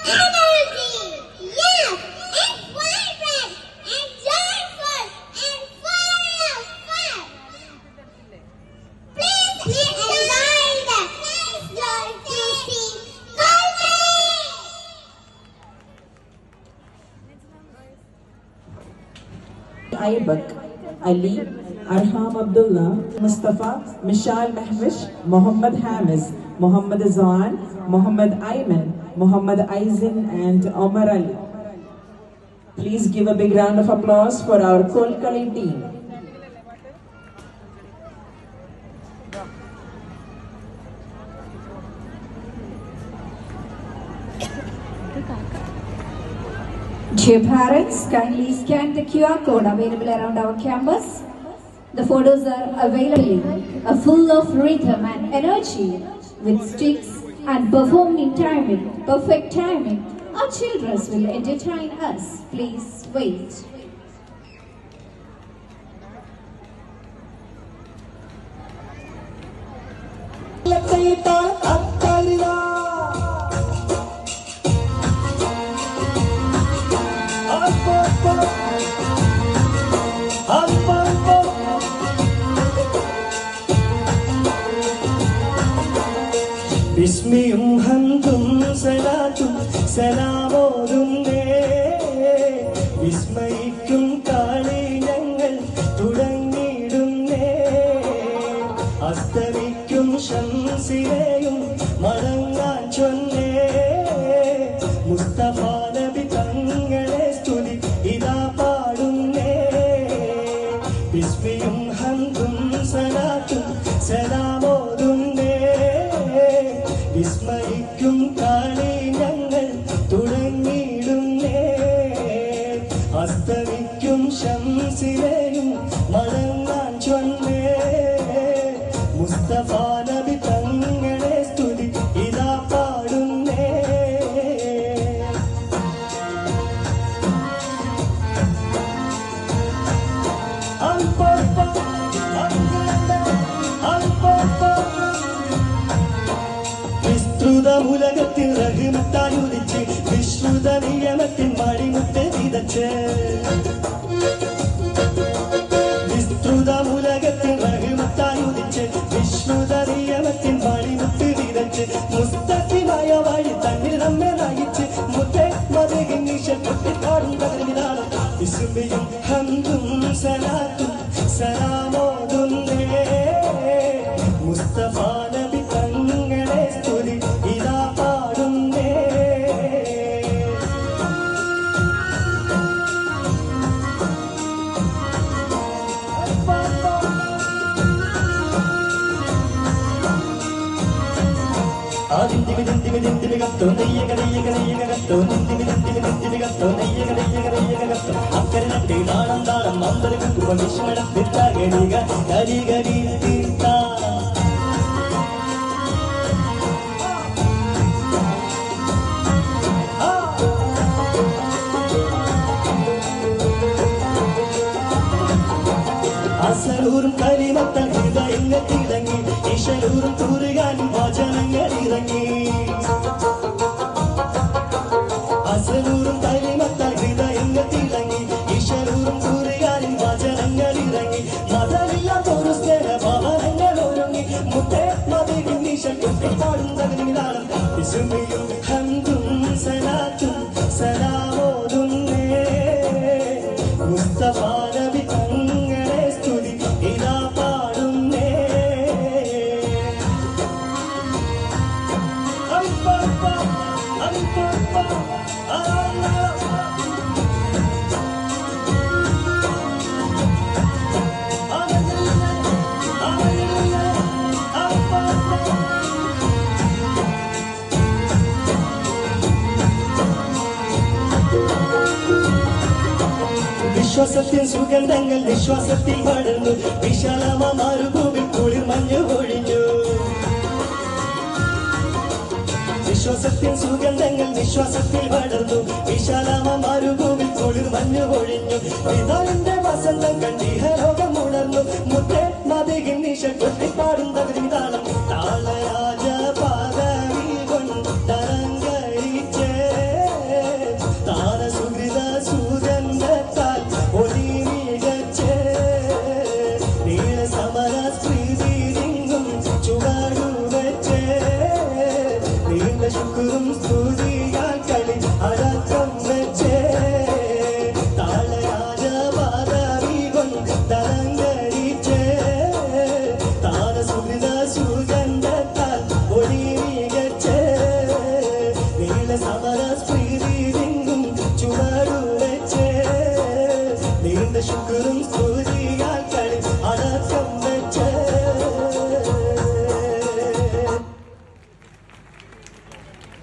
energy, yes, it's vibrant and joyful and full of fun. Please enjoy the nice joy to see Aybak, Ali, Arham Abdullah, Mustafa, Mishal Mahwish, Muhammad Hamiz, Muhammad Azan, Muhammad Ayman, Muhammad Aizin and Omar Ali. Please give a big round of applause for our Kolkali team. Dear parents, kindly scan the QR code available around our campus. The photos are available, full of rhythm and energy, with sticks and performed in timing, perfect timing. Our children will entertain us. Please wait. ബിസ്മിയും ഹംദും സലാത്തും സലാമോതുന്നേ വിസ്മയിക്കും കാളി ഞങ്ങൾ തുടങ്ങിയിടുന്നേ അസ്തമിക്കും ശംസിനെയും മടങ്ങാൻ ചൊന്നേ മുസ്തഫ നബി തങ്ങളെ സ്തുതി ഇതാ പാടുന്നേ ബിസ്മിയും ഹംദും സലാത്തും സലാമോതുന്നേ വിസ്മയിക്കും കാളി ഞങ്ങൾ തുടങ്ങിയിടുന്നേ അസ്തമിക്കും ശംസിനെയും മടങ്ങാൻ ചൊന്നേ മുസ്തഫ നബി തങ്ങളെ സ്തുതി ഇതാ പാടുന്നേ വിസ്തൃതമുലകത്തിൽ റഹ്മത്താൽ ഉദിച്ച് വിശ്രുത നിയമത്തിൻ മണിമുട്ട് വിതച്ച് വിസ്തൃതമുലകത്തിൽ റഹ്മത്താൽ ഉദിച്ച് വിശ്രുത നിയമത്തിൻ മണിമുട്ട് വിതച്ച് മുസ്തഖിമായ വഴി തന്നിൽ നമ്മെ നയിച്ച് മുത്തേ മതകിൻ നിശ പൊട്ടിക്കാടും കതിരിനാളും വിസ്മയും ഹംദും സലാത്തും സലാമോതുന്നേ മുസ്തഫ നബി തങ്ങളെ സ്തുതി ഇതാ പാടുന്നേ അക്കരെ നട്ടി നാളം താളം അമ്പലം വിഷ്മടത്തിട്ട കരികരി തീർത്ത അസലൂറും കരിമത്തൽ ഹൃദയങ്ങൾ തിളങ്ങി ഇശലൂറും തൂറുകാനും വചനങ്ങൾ ഇറങ്ങി അസലൂറും കരിമത്തൽ ഹൃദയങ്ങൾ തിളങ്ങി ഇശലൂറും തൂറുകാനും വചനങ്ങൾ ഇറങ്ങി മതമില്ലാത്തൊരു സ്നേഹ ഭവനങ്ങൾ ഒരുങ്ങി മുത്തേ മതകിൻ നിശ കുട്ടിപ്പാടും തകനിലാളം വിസ്മയും ഹംദും സലാത്തും സലാമോതുന്നേ മുസ്തഫ നബി തങ്ങളെ സ്തുതി ഇതാ പാടുന്നേ വിശ്വാസത്തിൻ സുഗന്ധങ്ങൾ വിശ്വാസത്തിൽ പടർന്നു വിശാലമാരുഭൂമിൽ കുളിർ മഞ്ഞു ഒഴിഞ്ഞു വിശ്വാസത്തിൻ സുഗന്ധങ്ങൾ വിശ്വാസത്തിൽ പടർന്നു വിശാലമാരുഭൂമിൽ കുളിർ മഞ്ഞു ഒഴിഞ്ഞു പിതാവിന്റെ വസന്തം കണ്ടിഹലോകം ഉണർന്നു മുത്തേ മതകിൻ നിശ കൊട്ടിപ്പാടും തകതിതാളം താളരാജ പാദവി കൊണ്ടരങ്കരിച്ചേ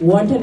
What an